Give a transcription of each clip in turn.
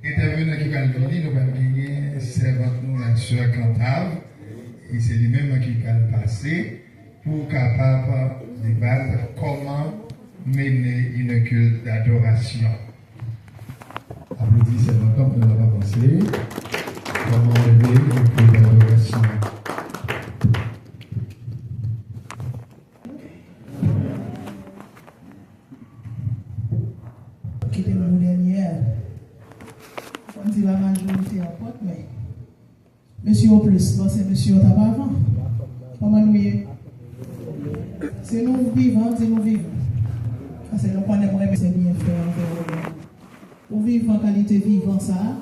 Intervenant qui va venir, nous allons gagner servante nous la sœur Cantave, et c'est lui-même qui va passer pour capable de débattre comment mener une culte d'adoration. Applaudissez servante comme nous l'avons pensé. Comment mener une culte d'adoration. Qui était mon dernière. On dit la majorité en porte, mais monsieur au plus, non, c'est monsieur au tabac avant. Comment nous y est? C'est nous vivons, c'est nous vivons. Parce que nous connaissons, mais c'est bien fait. Pour vivre en qualité vivant, ça,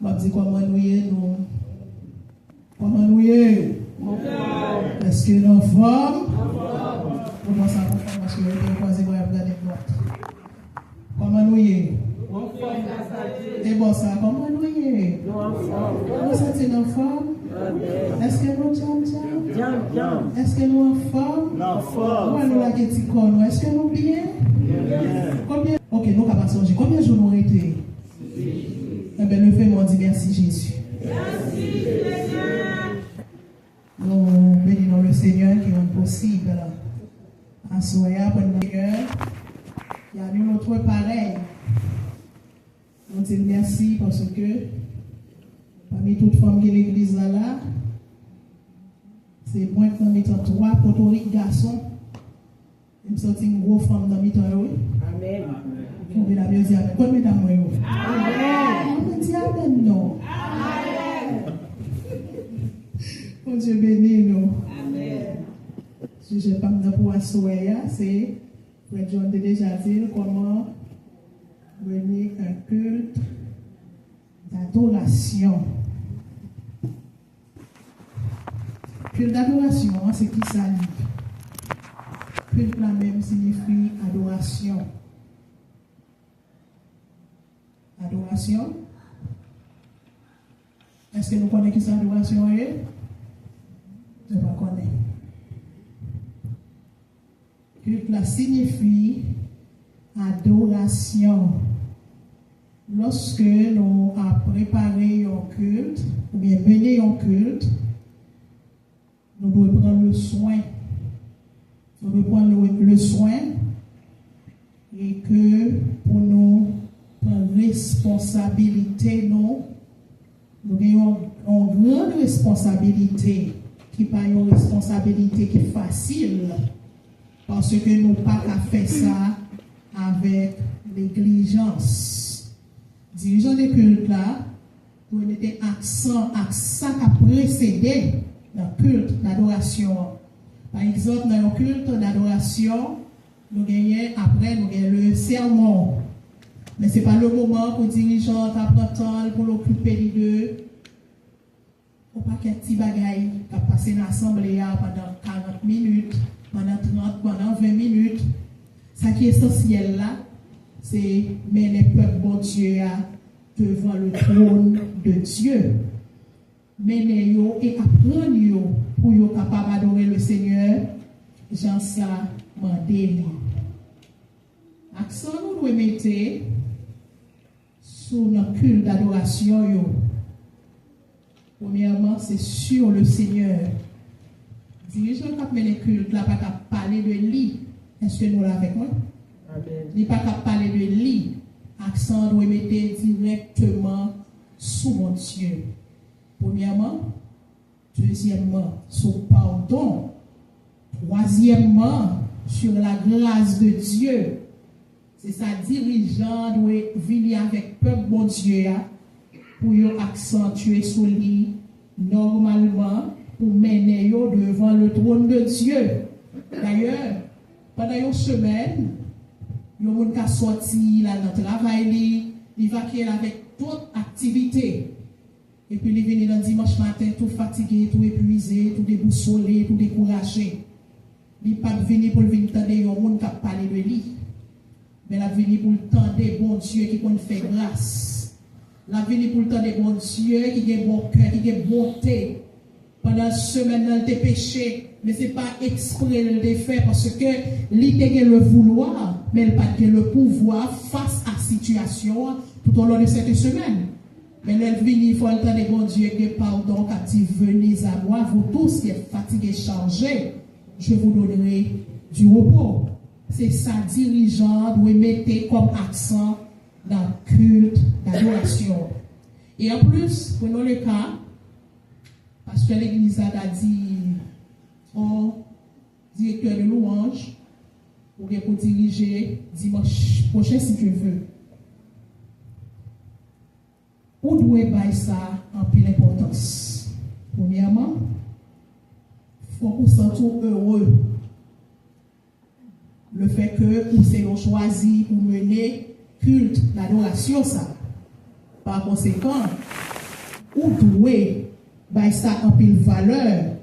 on va dire comment nous y est, nous. Comment nous y est? Est-ce que nous sommes? Comment ça va faire? Parce que nous sommes croisés pour regarder droite. Comment nous y est? Et bon, ça, comment nous y est? Nous sommes en forme? Est-ce que nous sommes Est-ce que nous en forme? Comment nous la guettons? Est-ce que nous bien? Combien? Ok, nous avons changé. Combien de jours nous avons été? Eh bien, le fait m'a dit merci Jésus. Merci Seigneur. Nous bénissons le Seigneur qui rend possible à soya pour le Seigneur. Il y a une autre pareil. On dit merci parce que parmi toutes les femmes qui l'église là, c'est moins que dans mes temps trois portoriques garçons. Je me sens une grosse femme dans mes temps. Amen. On va la dire amen. Quand mesdames, amen. On dit amen, non. Amen. Mon Dieu béni nous. Amen. Si je ne sais pas pour assoyer, c'est, Frère John a déjà dit comment mener un culte d'adoration. Culte d'adoration, c'est qui ça dit? Culte là même signifie adoration. Adoration. Est-ce que nous connaissons qui ça adoration est? Je ne sais pas connaître. Culte là signifie adoration. Lorsque nous avons préparé un culte, ou bien mené un culte, nous devons prendre le soin. Nous devons prendre le soin et que pour nous prendre responsabilité, nous avons une grande responsabilité qui n'est pas une responsabilité qui est facile parce que nous n'avons pas qu'à faire ça avec négligence. Dirigeant des cultes là, nous mettons accent à ça qui a précédé le culte d'adoration. Par exemple, dans le culte d'adoration, nous gagnons après nous gagnons le sermon. Mais ce n'est pas le moment pour dirigeant apprendre pour l'occuper les deux. Au paquet de petits bagailles qui a passé dans l'assemblée pendant 40 minutes, pendant 30, pendant 20 minutes. Ce qui est essentiel là, c'est mener le peuple bon Dieu devant le trône de Dieu. Mener et apprendre pour être capable d'adorer le Seigneur. Jean ça mandé. Accent nous doit mettre sur notre culte d'adoration. Premièrement, c'est sur le Seigneur. Dirigeant qui mène le culte, là, pas qu'à parler de lui. Est-ce que nous l'avons avec moi? Amen. Il n'est pas qu'à parler de lui. Accent doit mettre directement sur mon Dieu. Premièrement. Deuxièmement, sur pardon. Troisièmement, sur la grâce de Dieu. C'est ça, dirigeant doit venir avec peuple bon Dieu pour accentuer sur lui normalement pour mener devant le trône de Dieu. D'ailleurs, pendant une semaine, il y a sorti là dans le travail, il va avec toute activité. Et puis il vient dans dimanche matin tout fatigué, tout épuisé, tout déboussolé, tout découragé. Il n'est pas venu pour venir entendre un monde qui a parlé de lui. Mais la venu pour entendre bon Dieu qui peut faire grâce. La venu pour entendre bon Dieu qui a bon cœur, qui a bonté. Pendant la semaine, il a péché, mais ce n'est pas exprès de le faire parce que il a le vouloir, mais il n'a pas le pouvoir face à la situation tout au long de cette semaine. Mais elle vient, il faut entendre bon Dieu que pardon, quand il venez à moi, vous tous qui êtes fatigués, chargés, je vous donnerai du repos. C'est ça, dirigeant doit mettre comme accent dans le culte d'adoration. Et en plus, prenons le cas, parce que l'église a dit, au directeur de louange, pour diriger dimanche prochain si tu veux. Où doit bailler ça en pile importance? Premièrement, il faut qu'on se sente heureux. Le fait que vous avez choisi pour mener culte d'adoration, ça. Par conséquent, où doit bailler ça en pile valeur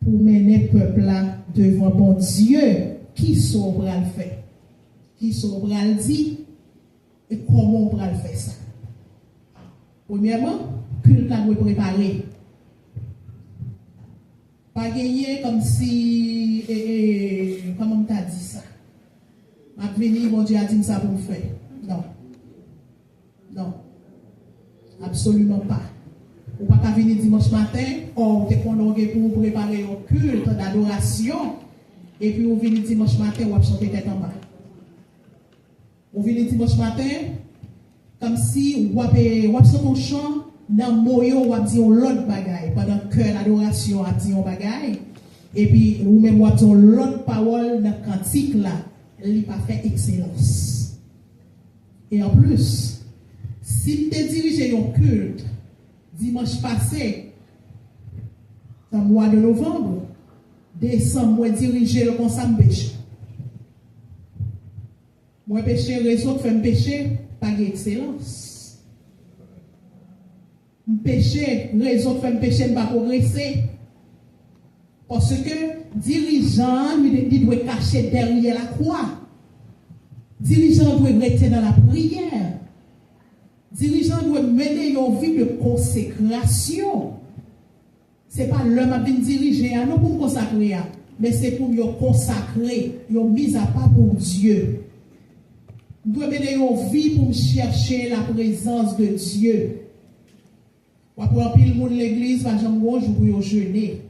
pour mener le peuple là devant bon Dieu qui saura le faire, qui saura le dire et comment on va le faire ça. Premièrement, culte doit préparer. Pas gagner comme si, comment on t'a dit ça? M'a venu, mon Dieu a dit ça pour faire. Non. Non. Absolument pas. Ou pas venir dimanche matin, ou te prendre pour préparer un culte d'adoration, et puis vous venez dimanche matin, ou chanter tête en bas. Vous venez dimanche matin, comme si vous avez son chant, dans le moyo, vous avez dit l'autre bagaille, pendant que l'adoration a dit un bagaille, et puis vous-même vous avez dit l'autre parole dans le cantique là, il n'a pas fait excellence. Et en plus, si tu dirigé un culte, dimanche passé, dans le mois de novembre, décembre, moi diriger le conseil péché. Moi péché, raison de faire péché, pas d'excellence. Péché, raison de faire péché, pas progresser. Parce que dirigeant, il doit cacher derrière la croix. Dirigeant doit rester dans la prière. Dirigeant doit mener une vie de consécration. Ce n'est pas l'homme à venir diriger, non pour me consacrer, mais c'est pour me consacrer, me mise à part pour Dieu. Je dois mener une vie pour me chercher la présence de Dieu. Pour un pile monde l'église, pas jamais un jour pour jeûner.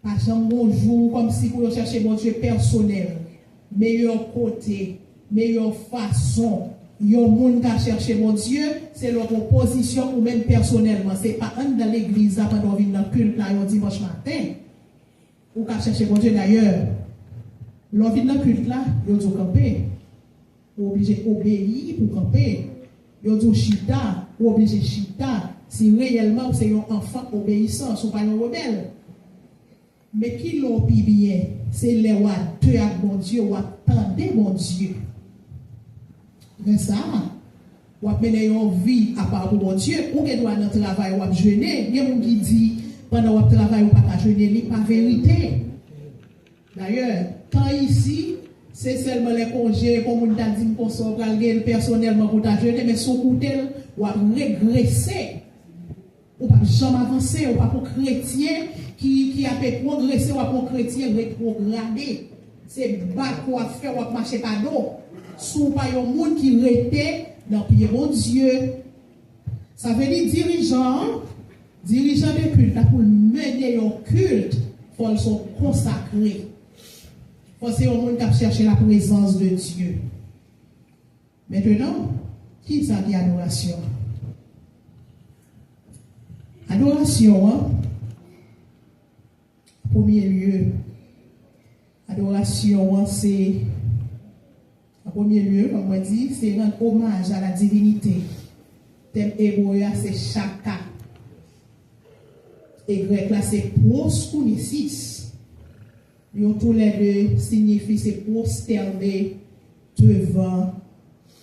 Pas jamais un jour comme si pour chercher mon Dieu personnel. Meilleur côté, meilleure façon. Yon moun ka chercher mon Dieu, c'est leur position ou même personnellement. C'est pas un dans l'église avant de venir dans le culte là, yon dimanche matin. Ou ka chercher mon Dieu d'ailleurs. L'on vient dans le culte là, yon dit camper. Ou obligé obéir pour camper. Yon dit chita, ou obligé chita. Si réellement c'est un enfant obéissant, ou pas un rebelle. Mais qui l'ont pi bien, c'est les rois de mon Dieu, ou attendez mon Dieu. Mais ça, ou à mener une vie à part pour mon Dieu, ou que doit dans le travail ou à jeûner, il y a des gens qui disent pendant le travail ou pas jeûner, ce n'est pas vérité. D'ailleurs, quand ici, c'est seulement les congés, comme on t'a dit, qu'on s'en personnellement pour ta jeûner, mais son côté, ou à régresser, ou pas jamais avancer, ou pas pour chrétien qui a fait progresser, ou pour chrétien rétrogradé. C'est bas quoi faire, ou marcher pas d'eau. Sous pas un monde qui rétait dans le pied bon Dieu. Ça veut dire dirigeant de culte, pour mener un culte, il faut se consacrer. Il faut c'est un monde qui cherche la présence de Dieu. Maintenant, qui ça dit adoration? Adoration, hein? Premier lieu, adoration, hein, c'est en premier lieu, comme on dit, c'est rendre hommage à la divinité. Thème hébreu, c'est chaka. Et grec, là, c'est proskounesis. Tous les deux signifient c'est prosterner devant.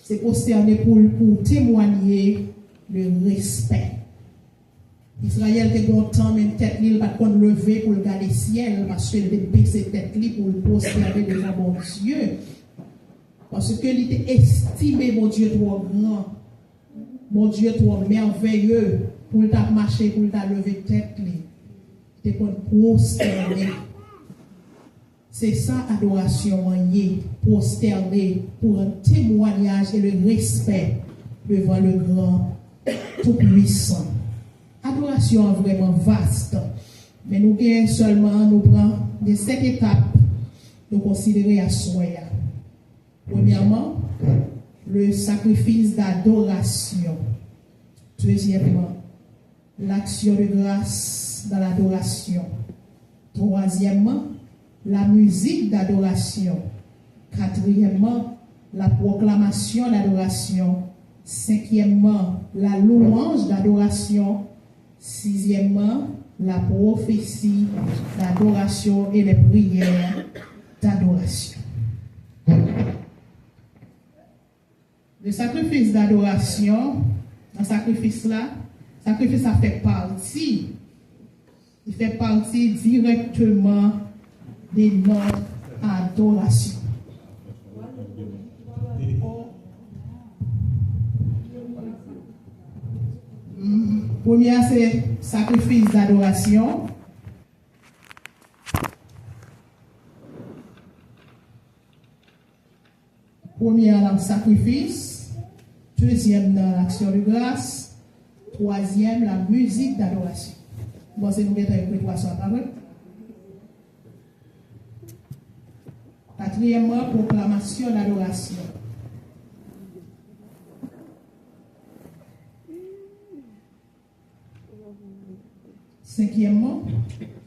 C'est prosterner pour témoigner le respect. Israël était content, même tête il va pas lever pour regarder le ciel, parce qu'il devait baisser tête pour le prosterner devant mon Dieu. Parce que il était estimé, mon Dieu, trop grand, mon Dieu, trop merveilleux, pour t'a marcher, pour t'a lever tête. Il était prosterné. C'est ça, adoration, prosterné, pour un témoignage et le respect devant le grand tout puissant. Adoration est vraiment vaste. Mais nous gagnons seulement, nous prenons de 7 étapes de considérer à soya. Premièrement, le sacrifice d'adoration. Deuxièmement, l'action de grâce dans l'adoration. Troisièmement, la musique d'adoration. Quatrièmement, la proclamation d'adoration. Cinquièmement, la louange d'adoration. Sixièmement, la prophétie d'adoration et les prières d'adoration. Le sacrifice d'adoration, dans ce sacrifice-là, sacrifice ça fait partie, il fait partie directement de notre adoration. Première, c'est sacrifice d'adoration. Première, dans le sacrifice. Deuxième, dans l'action de grâce. Troisième, la musique d'adoration. Bon, c'est nous qui avons trois soirs par eux. Quatrièmement, proclamation d'adoration. Cinquièmement,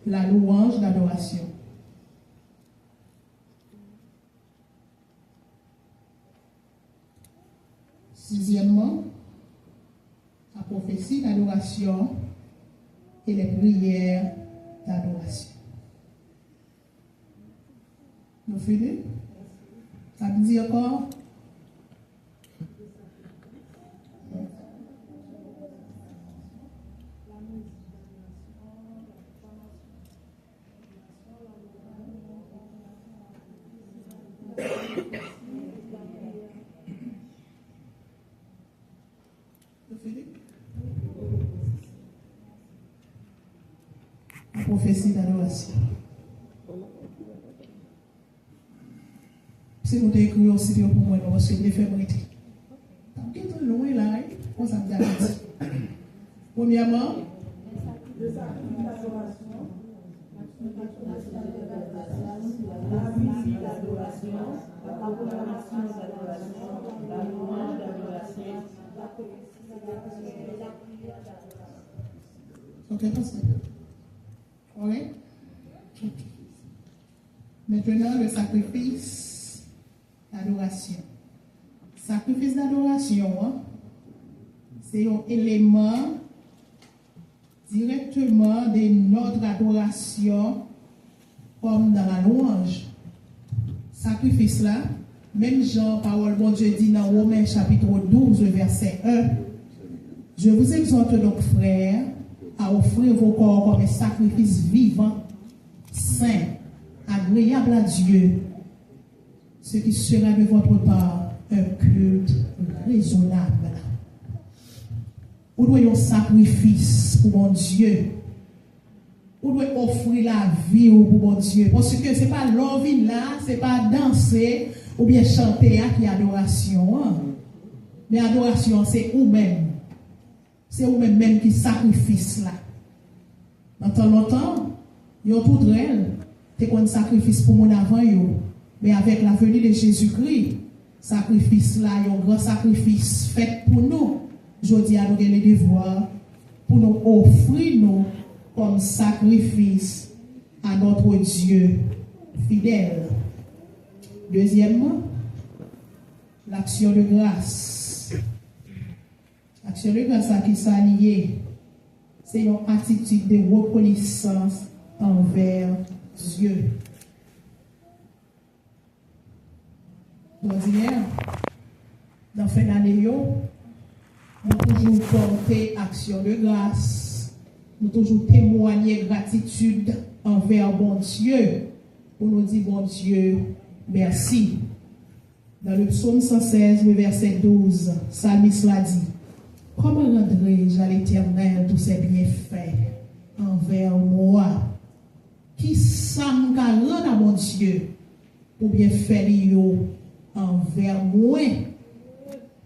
la louange d'adoration. Sixièmement, la prophétie d'adoration et les prières d'adoration. Nous finissons? Ça veut dire encore? La prophétie d'adoration. Si nous écrivons aussi pour moi, nous recevons l'éphémérité. Donc, il est loin là, on s'en dit. Premièrement, la musique d'adoration, la proclamation d'adoration, la louange d'adoration, la prophétie d'adoration et la prière d'adoration. Ok, passez. Oui. Maintenant, le sacrifice d'adoration. Sacrifice d'adoration, hein, c'est un élément directement de notre adoration comme dans la louange. Sacrifice là, même Jean, parole bon Dieu dit dans Romains chapitre 12, verset 1, je vous exhorte donc, frères, à offrir vos corps comme un sacrifice vivant, saint, agréable à Dieu, ce qui sera de votre part un culte raisonnable. Vous devez un sacrifice pour mon Dieu. Vous devez offrir la vie pour mon Dieu. Parce que ce n'est pas l'envie là, ce n'est pas danser ou bien chanter qui est adoration. Hein? Mais adoration, c'est vous-même. C'est vous-même qui sacrifice là. Dans tant longtemps, il y a tout réel. C'est un sacrifice pour mon avant. Mais avec la venue de Jésus-Christ, sacrifice là, il y a un grand sacrifice fait pour nous. Je dis à nous les devoirs pour nous offrir nous comme sacrifice à notre Dieu fidèle. Deuxièmement, l'action de grâce. L'action de grâce à qui s'allie, c'est une attitude de reconnaissance envers Dieu. D'ordinaire, dans la fin d'année, nous toujours porter action de grâce, nous toujours témoigner gratitude envers bon Dieu, pour nous dire bon Dieu, merci. Dans le psaume 116, le verset 12, Psalmiste l'a dit, comment rendrai-je à l'Éternel tous ses bienfaits envers moi? Qui ça me rend à mon Dieu pour bien faire envers moi?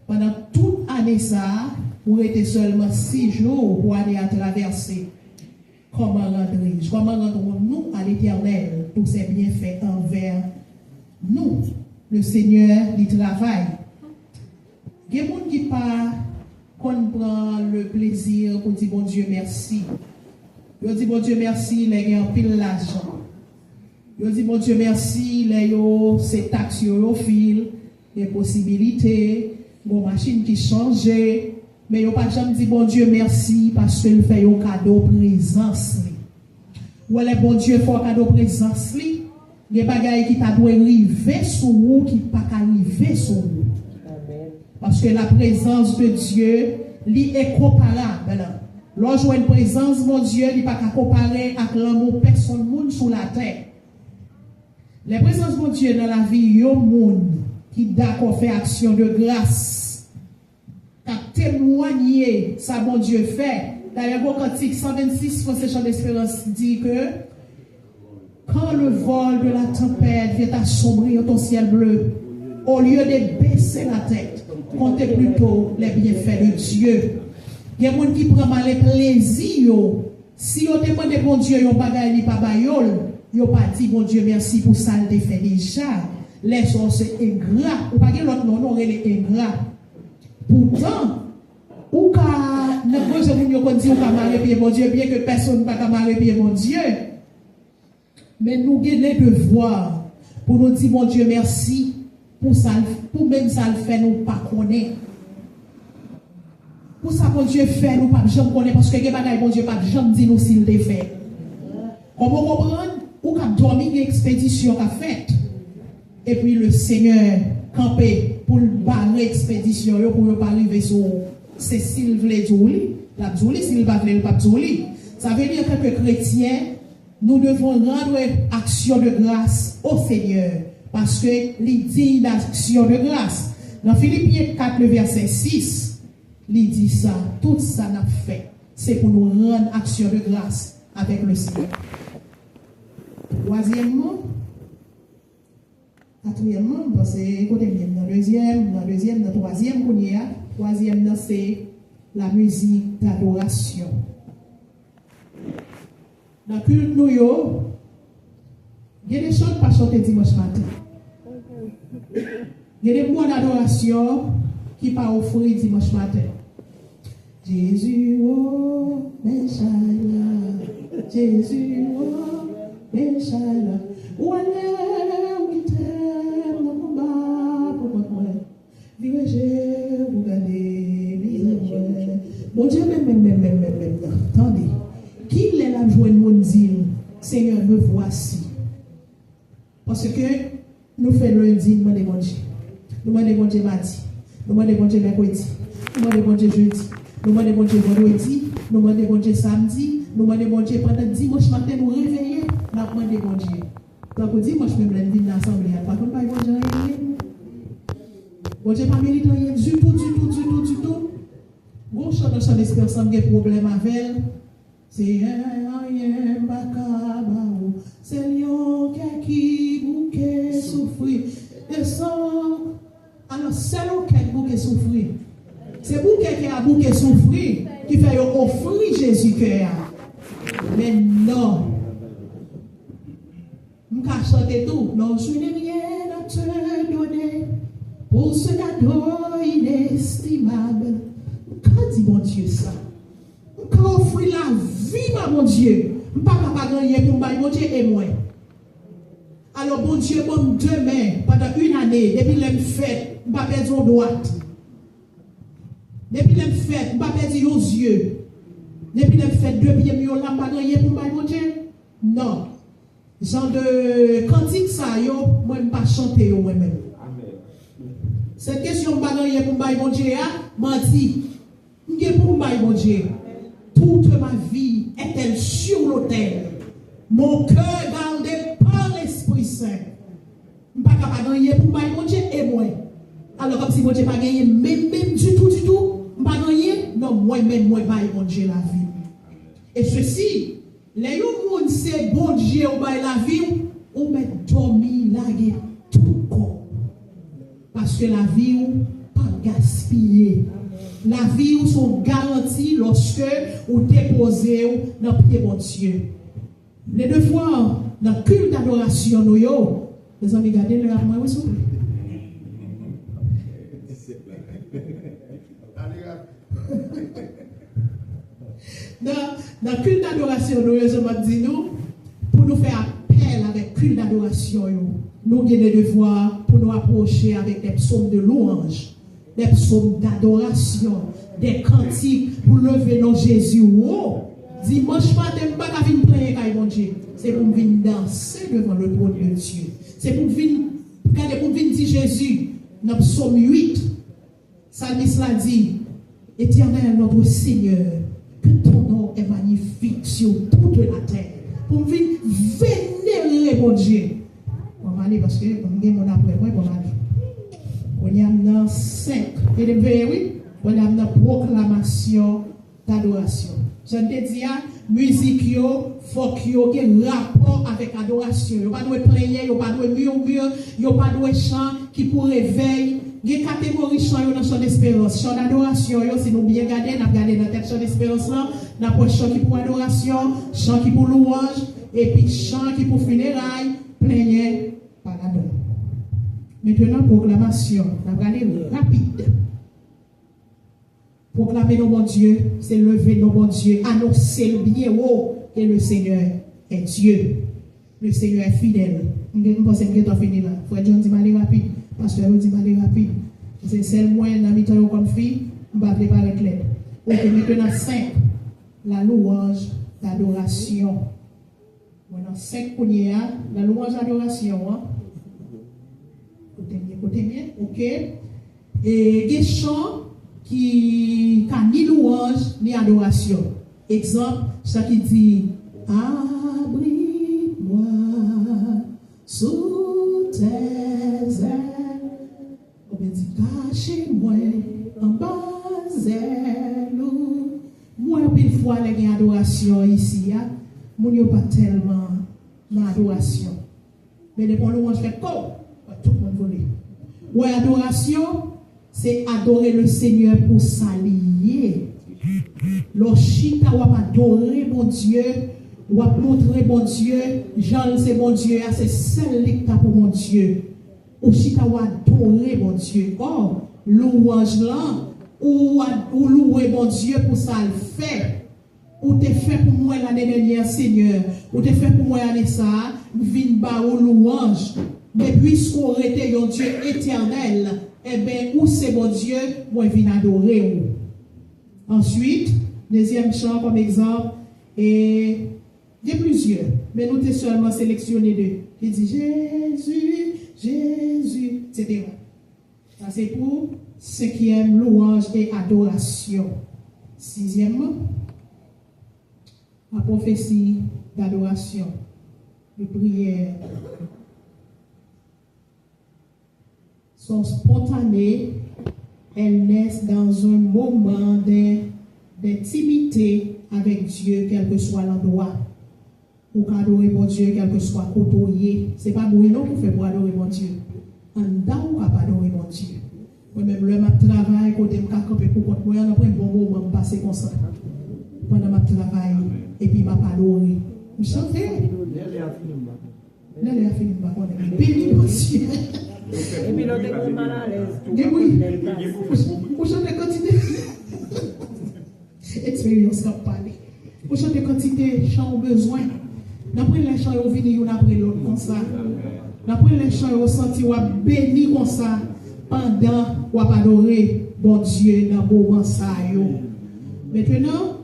Pendant toute année ça, pour être seulement 6 jours pour aller à traverser. Comment rendrons-nous à l'Éternel tous ses bienfaits envers nous? Le Seigneur du travail. Il y a des gens qui pas prend le plaisir pour dire bon Dieu merci. Il dit bon Dieu merci, les gens pile l'argent. Il dit bon Dieu merci, les gens c'est taxes au fil, les possibilités, bon machine qui change, mais il pas jamais dit bon Dieu merci parce qu'il fait un cadeau présence. Ou les bon Dieu fait un cadeau présence li. Il y a des bagailles qui t'a doit arriver sur vous qui pas arriver sur vous. Parce que la présence de Dieu est comparable. Lorsqu'on a une présence, mon Dieu, il n'est pas comparé avec l'amour personne monde sur la terre. La présence de mon Dieu dans la vie, il y a un monde qui d'accord fait action de grâce, qui a témoigné ça, mon Dieu fait. D'ailleurs, au cantique 126, Français Chant d'Espérance dit que quand le vol de la tempête vient assombrir ton ciel bleu, au lieu de baisser la tête, comptez plutôt les bienfaits de Dieu. Il y a des gens qui prennent mal les plaisirs. Si on demande bon Dieu, ils n'ont pas gagné pas bayol, ils n'ont pas dit bon Dieu merci pour ça, le fait déjà. Les gens sont ingrats. Ou pas que l'autre non, on est ingrat. Pourtant, ou quand nous avons dit qu'on a marié bon Dieu, bien que personne ne peut marier bon Dieu. Mais nous avons le devoir pour nous dire bon Dieu merci pour ça, pour même ça le fait nous pas connaître. Pour ça bon Dieu fait nous pas jamais connaître parce que les bagailles bon Dieu pas jamais dit nous s'il le fait. Comment comprendre ou qu'a dormi une expédition qu'a faite et puis le Seigneur campé pour barrer expédition pour ne pas arriver sur c'est s'il veut jouer la jouer s'il va pas jouer. Ça veut dire que chrétiens nous devons rendre action de grâce au Seigneur parce que il dit d'action de grâce. Dans Philippiens 4 le verset 6 il dit ça, tout ça n'a fait, c'est pour nous rendre action de grâce avec le Seigneur. Quatrièmement, c'est côté dans deuxième, troisième, troisième, c'est la musique d'adoration. Dans le culte, nous, il y a des chants pas chanter dimanche matin. Il y a des mots d'adoration qui pas offrir dimanche matin. Jésus, oh, Messiah, Jésus, oh, Messiah, où allez, où t'aime, le combat pour moi, dirigez, vous gardez, lisez-moi. Bon Dieu, même, attendez, qui est la joie de mon Dieu, Seigneur, me voici. Parce que nous faisons lundi, nous demandons bon Dieu. Nous demandons bon Dieu mardi. Nous demandons bon Dieu mercredi, nous demandons bon Dieu jeudi, nous demandons bon Dieu vendredi, nous demandons bon Dieu samedi, nous demandons bon Dieu pendant dimanche matin, nous réveiller, nous demandons bon Dieu. Donc, dimanche même, nous venons dans l'assemblée, par contre, pas bon Dieu rien. Bon Dieu pas mérite rien du tout. Bon chant dans chant d'espérance, il y a des problèmes avec elle. C'est rien, bacabao, c'est lion qui bouquet souffrir, descend. Alors, c'est le bouquet souffrir. C'est bouquet qui a bouquet souffrir qui fait offrir Jésus cœur. Mais non. Je vais chanter tout. Non, je n'ai rien à te donner pour ce cadeau inestimable. Quand dit mon Dieu ça? Quand offrir la vie, mon Dieu, je ne peux pas gagner pour mon Dieu et moi. Alors, bon Dieu, bon demain, pendant une année, depuis l'homme fait, je ne vais pas perdre aux droite. Depuis l'homme fait, je ne vais pas perdre aux yeux. Depuis l'homme fait 2 pieds, je ne vais pas gagner pour mon Dieu. Non. Genre de cantique, ça, moi, je ne vais pas chanter moi-même. Cette question, je ne vais pas gagner pour mon Dieu, menti. Je vais pour mon Dieu. Toute ma vie est-elle sur l'autel. Mon cœur gardé par l'Esprit Saint. Je ne vais pas gagner pour mon Dieu et moi. Alors, comme si mon Dieu n'a pas gagné, même du tout, je ne vais pas gagner. Non, moi-même, moi, mon Dieu la vie. Et ceci, les gens qui c'est bon Dieu ou la vie, ou met dormi, laguer tout corps. Parce que la vie, pas gaspiller. La vie ou sont garanties lorsque vous déposez dans le pied de Dieu. Les devoirs dans le culte d'adoration, les amis, gardez le à moi, s'il vous plaît. Dans le culte d'adoration, nous, pour nous faire appel avec culte d'adoration, nous avons des devoirs pour nous approcher avec des psaumes de louange, des psaumes d'adoration, des cantiques pour lever nos Jésus. Oh, dimanche matin, je ne vais pas venir plaindre mon Dieu. C'est pour venir danser devant le trône de Dieu. C'est pour venir, regardez, pour venir dire Jésus, dans psaume 8, Psalmiste l'a dit, Éternel notre Seigneur, que ton nom est magnifique sur toute la terre. Pour venir vénérer mon Dieu. On va aller parce que on mon après moi, on va aller. On y a dans 5. Et de oui, on a dans proclamation d'adoration. Je te dis, musique, il faut qu'il y ait un rapport avec l'adoration. Il n'y a pas de plaigner, il n'y a pas de murmure, il n'y a pas de chant qui pour réveiller. Il y a une catégorie de chant dans chant d'espérance. Chant d'adoration, si nous bien regardons, nous regardons dans tête chant d'espérance, nous avons chant qui pour adoration, chant qui pour louange, et puis chant qui pour funérailles, plaigner, pas là-dedans. Maintenant, proclamation, nous regardons rapide. Proclamer nos bons dieux, c'est lever nos bons dieux, annoncer le bien haut que le Seigneur est Dieu. Le Seigneur est fidèle. Je pense que je fini là. Frère John dit aller rapide. Pasteur dit aller rapide. C'est celle moyenne dans mi-temps comme fille, on va préparer clair. Ok, maintenant 5. La louange d'adoration. Maintenant 5 premiers, la louange d'adoration. Écoutez bien, ok. Et des chants qui n'a ni louange ni adoration. Exemple, ça qui dit abrite-moi sous tes ailes. On me dit cachez-moi en bas ailes. Moi, une fois les adoration ici, mon yo pas tellement d'adoration. Mais les bons louanges fait quoi? Tout le monde voler. Ouais, adoration. C'est adorer le Seigneur pour s'allier. Lorsqu'il va adorer mon Dieu, ou va montrer mon Dieu, Jean c'est mon Dieu, c'est celle qui pour mon Dieu. Ou si tu vas adorer mon Dieu. Oh, louange là, ou louer mon Dieu pour ça le fait. Ou te fait pour moi l'année dernière, Seigneur. Ou te fait pour moi l'année ça, vin ba ou louange. Mais puisqu'on était un Dieu éternel, eh bien, où c'est mon Dieu, moi je viens adorer. Ensuite, deuxième chant comme exemple, et il y a plusieurs, mais nous avons seulement sélectionné 2. Il dit Jésus, Jésus, etc. Ça c'est pour 5e louange et adoration. 6e, la prophétie d'adoration, de prière. Sont spontanées, elles naissent dans un moment d'intimité avec Dieu, quel que soit l'endroit. Pour adorer mon Dieu, quel que soit côtoyé. Ce n'est pas Bruno qui fait pour adorer mon Dieu. En dedans, on ne peut pas adorer mon Dieu. Moi-même, le travail, côté je camper pour contre moi, après un bon moment, je passe comme ça. Pendant ma travail, et puis je adorer. Je chante. Là, il a fini de me béni mon Dieu. Et puis l'autre est mal à l'aise. Oui, vous chantez quantité. Expérience qui parler. Vous chantez quantité, chant au besoin. D'après les chants, vous venez l'un après l'autre comme ça. D'après les chants, vous sentez vous béni comme ça pendant vous adorer bon Dieu dans le moment ça. Maintenant,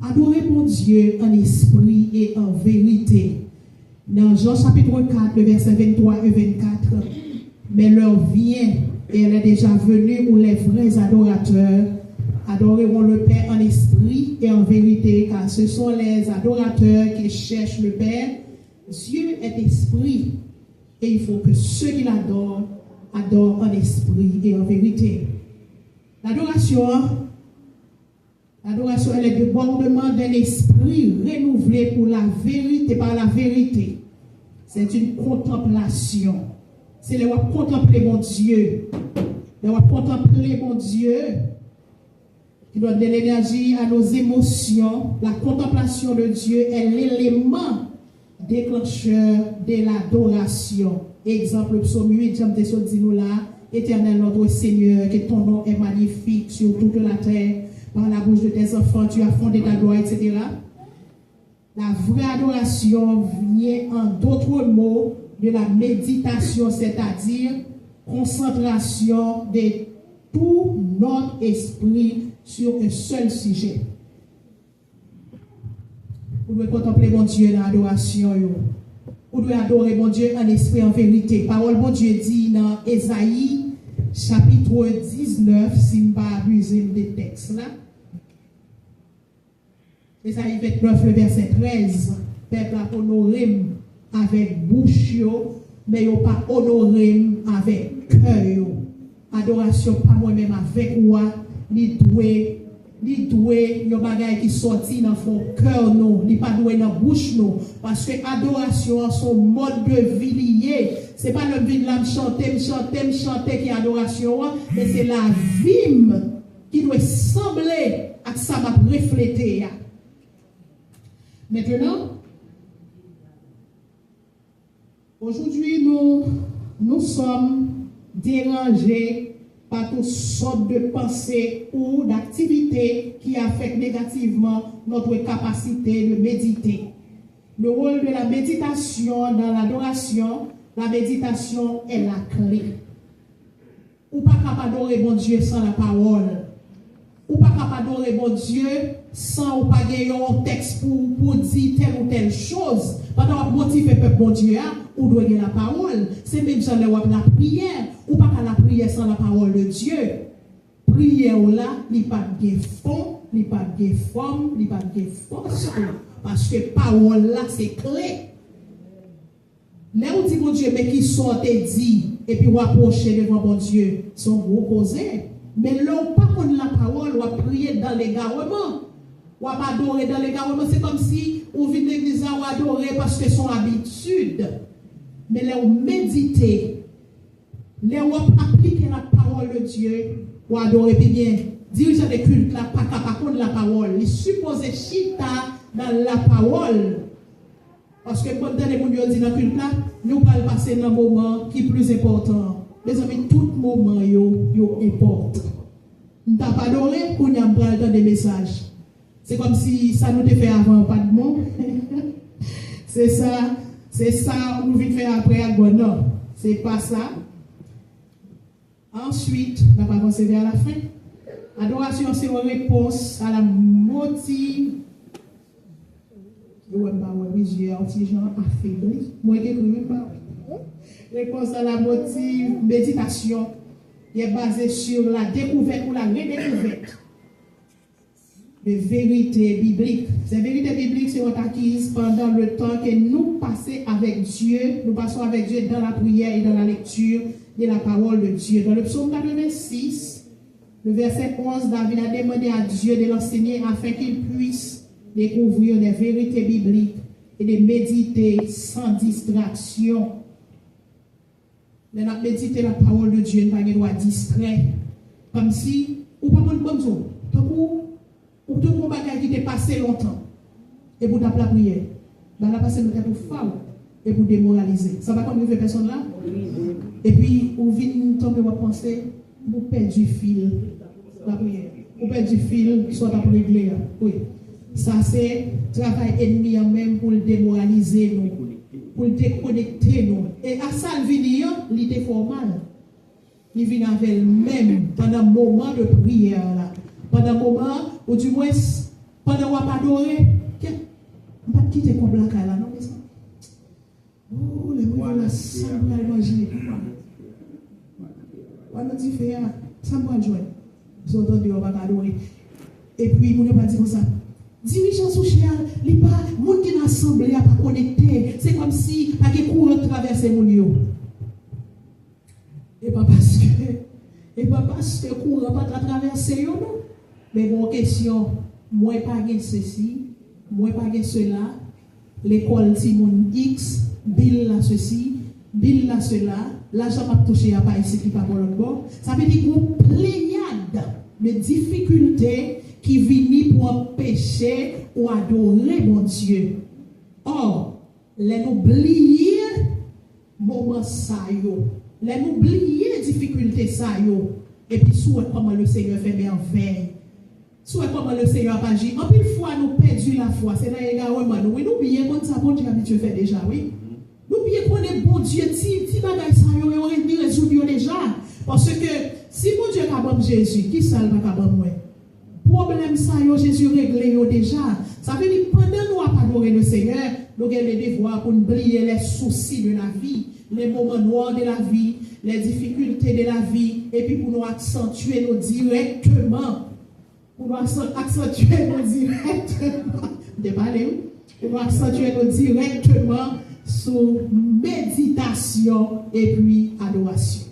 adorer bon Dieu en esprit et en vérité. Dans Jean chapitre 4, versets 23 et 24. Mais l'heure vient, et elle est déjà venue, où les vrais adorateurs adoreront le Père en esprit et en vérité, car ce sont les adorateurs qui cherchent le Père. Dieu est esprit, et il faut que ceux qui l'adorent, adorent en esprit et en vérité. L'adoration, est le débordement d'un esprit renouvelé pour la vérité, par la vérité. C'est une contemplation. C'est le contempler mon Dieu. Le contempler mon Dieu. qui doit donner l'énergie à nos émotions. La contemplation de Dieu est l'élément déclencheur de l'adoration. Exemple, psaume 8, j'aime te dire nous là, Éternel notre Seigneur, que ton nom est magnifique sur toute la terre, par la bouche de tes enfants, tu as fondé ta gloire, etc. La vraie adoration vient en d'autres mots de la méditation, c'est-à-dire concentration de tout notre esprit sur un seul sujet. Vous devez contempler mon Dieu dans l'adoration. Vous devez adorer mon Dieu en esprit, en vérité. Parole mon Dieu dit dans Ésaïe, chapitre 19, si je ne pas abuser des textes là. Ésaïe 29, le verset 13. Peuple a honoré avec bouche, mais il n'a pas honoré avec cœur. Adoration, pas moi-même avec moi, ni doué. Ni doué, il y a des bagages qui sortent dans son cœur, non, ni pas doué dans la bouche, non. Parce que adoration, son mode de vie lié. Ce n'est pas le vie de l'âme chanter qui est adoration, mais c'est la vie qui doit sembler à ça m'a reflété. Maintenant, aujourd'hui, nous sommes dérangés par toutes sortes de pensées ou d'activités qui affectent négativement notre capacité de méditer. Le rôle de la méditation dans l'adoration, la méditation est la clé. Ou pas capable d'adorer mon Dieu sans la parole. Ou pas capable d'adorer mon Dieu sans ou pas gagner un texte pour dire telle ou telle chose. Pendant que motiver le peuple bon Dieu, ou doit gagner la parole. C'est même genre la prière. Ou pas qu'à la prière sans la parole de Dieu. Prière là, il n'y a pas de fond, il n'y a pas de forme, il n'y a pas de force. Parce que parole là, c'est clé. Là où dit mon Dieu, mais qui sort et dit, et puis on approcher devant mon Dieu, sont opposés. Mais là, on pas prendre la parole, on va prier dans l'égarement. On va adorer dans l'égarement. C'est comme si on vient de l'église, on va adorer parce que c'est son habitude. Mais là, on médite. Là, on applique la parole de Dieu. On adorer bien. Dirigeant des cultes, là, pas capable de la parole. Il suppose chita dans la parole. Parce que quand les gens disent dans le culte là, nous allons passer dans un moment qui est plus important. Les amis, tout moment importe. Nous n'avons pas adoré pour nous prendre des messages. C'est comme si ça nous fait avant, pas de mots. C'est ça, nous vite faire après à non. C'est pas ça. Ensuite, on va avancer vers la fin. Adoration, c'est une réponse à la motivation. Je ne sais pas si j'ai un petit genre affaibli. Moi, je ne sais pas. Réponse à la méditation est basée sur la découverte ou la redécouverte de vérité biblique. Ces vérités bibliques sont acquises pendant le temps que nous passons avec Dieu. Nous passons avec Dieu dans la prière et dans la lecture de la parole de Dieu. Dans le psaume 86, le verset 11, David a demandé à Dieu de l'enseigner afin qu'il puisse découvrir des vérités bibliques et de méditer sans distraction. Mais nous méditer la parole de Dieu, nous ne doit pas distrait. Comme si, ou pas prendre bonne chose. Ou tout le bagage qui t'est passé longtemps. Et pour taper la prière. Ben là, passer le temps pour faire et pour démoraliser. Ça va comme une personne là? Et puis, ou vient tomber à penser, vous perdez du fil. La prière. Vous perdez du fil, soit pour régler. Oui. Ça, c'est travail ennemi en même pour le démoraliser nous. Pour le déconnecter nous. Et à ça, il était formal. Il vient avec lui-même pendant un moment de prière là. Pendant un moment, ou du moins, pendant qu'on va adorer, on va quitter comme la caille là, non, mais ça. Oh, les gens là, ça va manger. On a dit, ça va jouer. Vous entendez, on va adorer. Et puis, on ne va pas dire ça. Dirigeant social, les pas, monde qui l'assemblée n'a pas connecté. C'est comme si, pas que courant traverser mon yo. Et pas parce que courant pas traverser yo, non. Mais bon, question, moi pas gain ceci, moi pas gain cela, l'école Simon X, bill là ceci, bill là cela, l'argent m'a touché à pas ici qui pas pour l'autre bord. Ça veut dire qu'on pléiade de difficultés qui viennent pour empêcher ou adorer mon Dieu. Or, les oublier moment ça yo, les oublier difficulté ça yo, et puis souhaite comment le Seigneur fait merveille. Souhaite comment le Seigneur agit. En plus fois nous perdu la foi, c'est là également nous. Oui, nous oublier comment ça bon Dieu habitué fait déjà, oui. Nous oublier qu'on est bon Dieu, ti bagay ça yo résoudre déjà. Parce que si mon Dieu capable Jésus, qui ça va capable moi? Problème ça yo Jésus réglé yo déjà. Ça veut dire pendant nous à adorer le Seigneur, nous avons les devoirs pour oublier les soucis de la vie, les moments noirs de la vie, les difficultés de la vie, et puis pour nous accentuer nous directement. Pour nous accentuer nous directement. Pour nous accentuer nous directement sur méditation et puis adoration.